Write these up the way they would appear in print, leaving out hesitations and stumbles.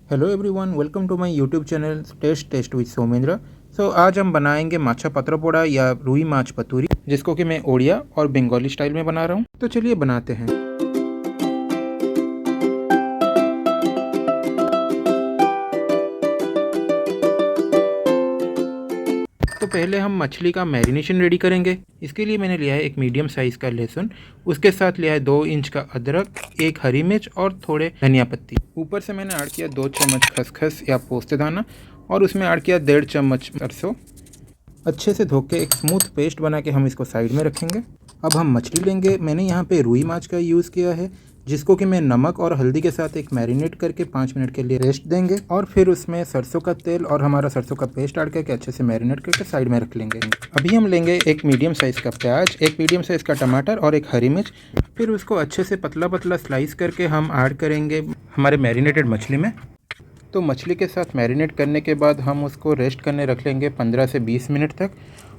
Hello everyone, welcome to my YouTube channel taste with Somendra. आज हम बनाएंगे माछा पत्रपोड़ा या रुई माछ पतूरी, जिसको कि मैं ओडिया और बंगाली स्टाइल में बना रहा हूँ। तो चलिए बनाते हैं। तो पहले हम मछली का मैरिनेशन रेडी करेंगे। इसके लिए मैंने लिया है एक मीडियम साइज़ का लहसुन, उसके साथ लिया है 2 इंच का अदरक, एक हरी मिर्च और थोड़े धनिया पत्ती। ऊपर से मैंने ऐड किया 2 चम्मच खसखस या पोस्तेदाना और उसमें ऐड किया 1.5 चम्मच सरसों। अच्छे से धो के एक स्मूथ पेस्ट बना के हम इसको साइड में रखेंगे। अब हम मछली लेंगे। मैंने यहाँ पे रुई माछ का यूज़ किया है, जिसको कि मैं नमक और हल्दी के साथ एक मैरिनेट करके 5 मिनट के लिए रेस्ट देंगे और फिर उसमें सरसों का तेल और हमारा सरसों का पेस्ट ऐड करके अच्छे से मैरिनेट करके साइड में रख लेंगे। अभी हम लेंगे एक मीडियम साइज़ का प्याज, एक मीडियम साइज़ का टमाटर और एक हरी मिर्च। फिर उसको अच्छे से पतला पतला स्लाइस करके हम ऐड करेंगे हमारे मैरिनेटेड मछली में। तो मछली के साथ मैरिनेट करने के बाद हम उसको रेस्ट करने रख लेंगे 15 से 20 मिनट तक।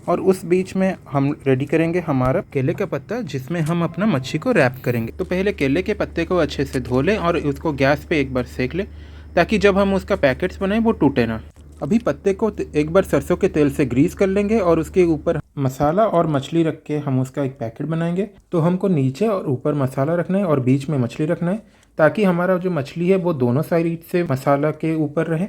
और उस बीच में हम रेडी करेंगे हमारा केले का पत्ता, जिसमें हम अपना मच्छी को रैप करेंगे। तो पहले केले के पत्ते को अच्छे से धो लें और उसको गैस पे एक बार सेक लें, ताकि जब हम उसका पैकेट्स बनाएं वो टूटे ना। अभी पत्ते को एक बार सरसों के तेल से ग्रीस कर लेंगे और उसके ऊपर मसाला और मछली रख के हम उसका एक पैकेट बनाएंगे। तो हमको नीचे और ऊपर मसाला रखना है और बीच में मछली रखना है, ताकि हमारा जो मछली है वो दोनों साइड से मसाला के ऊपर रहे।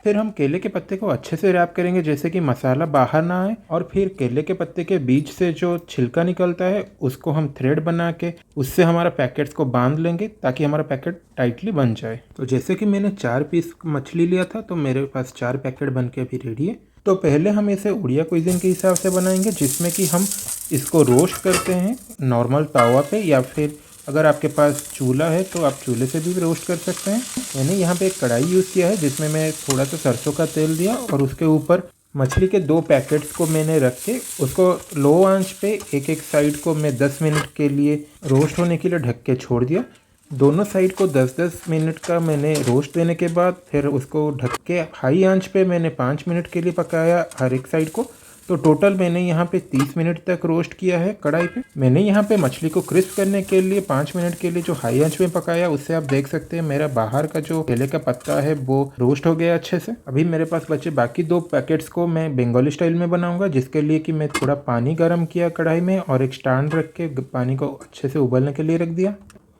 फिर हम केले के पत्ते को अच्छे से रैप करेंगे, जैसे कि मसाला बाहर ना आए। और फिर केले के पत्ते के बीच से जो छिलका निकलता है उसको हम थ्रेड बना के उससे हमारा पैकेट्स को बांध लेंगे, ताकि हमारा पैकेट टाइटली बन जाए। तो जैसे कि मैंने 4 पीस मछली लिया था, तो मेरे पास 4 पैकेट बन के अभी रेडी है। तो पहले हम इसे उड़िया क्विज़िन के हिसाब से बनाएंगे, जिसमें कि हम इसको रोस्ट करते हैं नॉर्मल तावा पे, या फिर अगर आपके पास चूल्हा है तो आप चूल्हे से भी रोस्ट कर सकते हैं। मैंने यहाँ पे एक कढ़ाई यूज़ किया है, जिसमें मैं थोड़ा सा सरसों का तेल दिया और उसके ऊपर मछली के 2 पैकेट्स को मैंने रख के उसको लो आंच पे एक एक साइड को मैं 10 मिनट के लिए रोस्ट होने के लिए ढक के छोड़ दिया। दोनों साइड को 10-10 मिनट का मैंने रोस्ट देने के बाद फिर उसको ढक के हाई आंच पे मैंने 5 मिनट के लिए पकाया हर एक साइड को। तो टोटल मैंने यहाँ पे 30 मिनट तक रोस्ट किया है कढ़ाई पे। मैंने यहाँ पे मछली को क्रिस्प करने के लिए 5 मिनट के लिए जो हाई आंच में पकाया, उससे आप देख सकते हैं मेरा बाहर का जो केले का पत्ता है वो रोस्ट हो गया अच्छे से। अभी मेरे पास बचे बाकी 2 पैकेट्स को मैं बंगाली स्टाइल में बनाऊंगा, जिसके लिए कि मैं थोड़ा पानी गर्म किया कढ़ाई में और एक स्टैंड रख के पानी को अच्छे से उबलने के लिए रख दिया।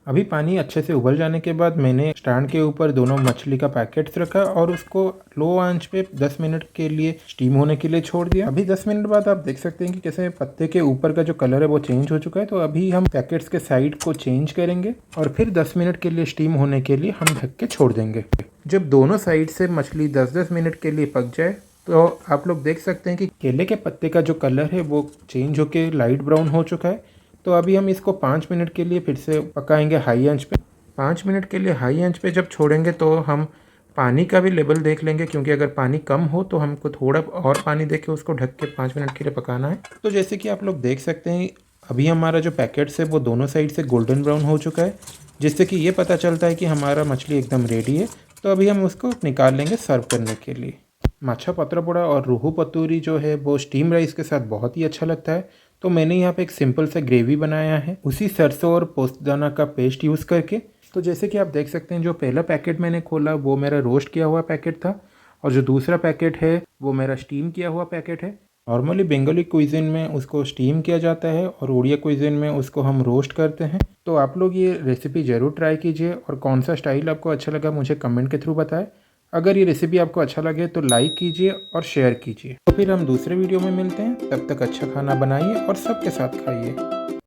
अभी पानी अच्छे से उबल जाने के बाद मैंने स्टैंड के ऊपर दोनों मछली का पैकेट्स रखा और उसको लो आंच पे 10 मिनट के लिए स्टीम होने के लिए छोड़ दिया। अभी 10 मिनट बाद आप देख सकते हैं कि कैसे पत्ते के ऊपर का जो कलर है वो चेंज हो चुका है। तो अभी हम पैकेट्स के साइड को चेंज करेंगे और फिर 10 मिनट के लिए स्टीम होने के लिए हम ढक के छोड़ देंगे। जब दोनों साइड से मछली 10-10 मिनट के लिए पक जाए, तो आप लोग देख सकते हैं कि केले के पत्ते का जो कलर है वो चेंज होके लाइट ब्राउन हो चुका है। तो अभी हम इसको 5 मिनट के लिए फिर से पकाएंगे हाई आंच पे। 5 मिनट के लिए हाई आंच पे जब छोड़ेंगे तो हम पानी का भी लेवल देख लेंगे, क्योंकि अगर पानी कम हो तो हमको थोड़ा और पानी दे के उसको ढक के 5 मिनट के लिए पकाना है। तो जैसे कि आप लोग देख सकते हैं, अभी हमारा जो पैकेट्स है वो दोनों साइड से गोल्डन ब्राउन हो चुका है, जिससे कि ये पता चलता है कि हमारा मछली एकदम रेडी है। तो अभी हम उसको निकाल लेंगे सर्व करने के लिए। माछा पत्रपोड़ा और रोहू पतूरी जो है वो स्टीम राइस के साथ बहुत ही अच्छा लगता है। तो मैंने यहाँ पे एक सिंपल सा ग्रेवी बनाया है उसी सरसों और पोस्तदाना का पेस्ट यूज़ करके। तो जैसे कि आप देख सकते हैं, जो पहला पैकेट मैंने खोला वो मेरा रोस्ट किया हुआ पैकेट था, और जो दूसरा पैकेट है वो मेरा स्टीम किया हुआ पैकेट है। नॉर्मली बंगाली क्विज़िन में उसको स्टीम किया जाता है और उड़िया क्विज़िन में उसको हम रोस्ट करते हैं। तो आप लोग ये रेसिपी ज़रूर ट्राई कीजिए, और कौन सा स्टाइल आपको अच्छा लगा मुझे कमेंट के थ्रू बताएं। अगर ये रेसिपी आपको अच्छा लगे तो लाइक कीजिए और शेयर कीजिए। तो फिर हम दूसरे वीडियो में मिलते हैं। तब तक अच्छा खाना बनाइए और सबके साथ खाइए।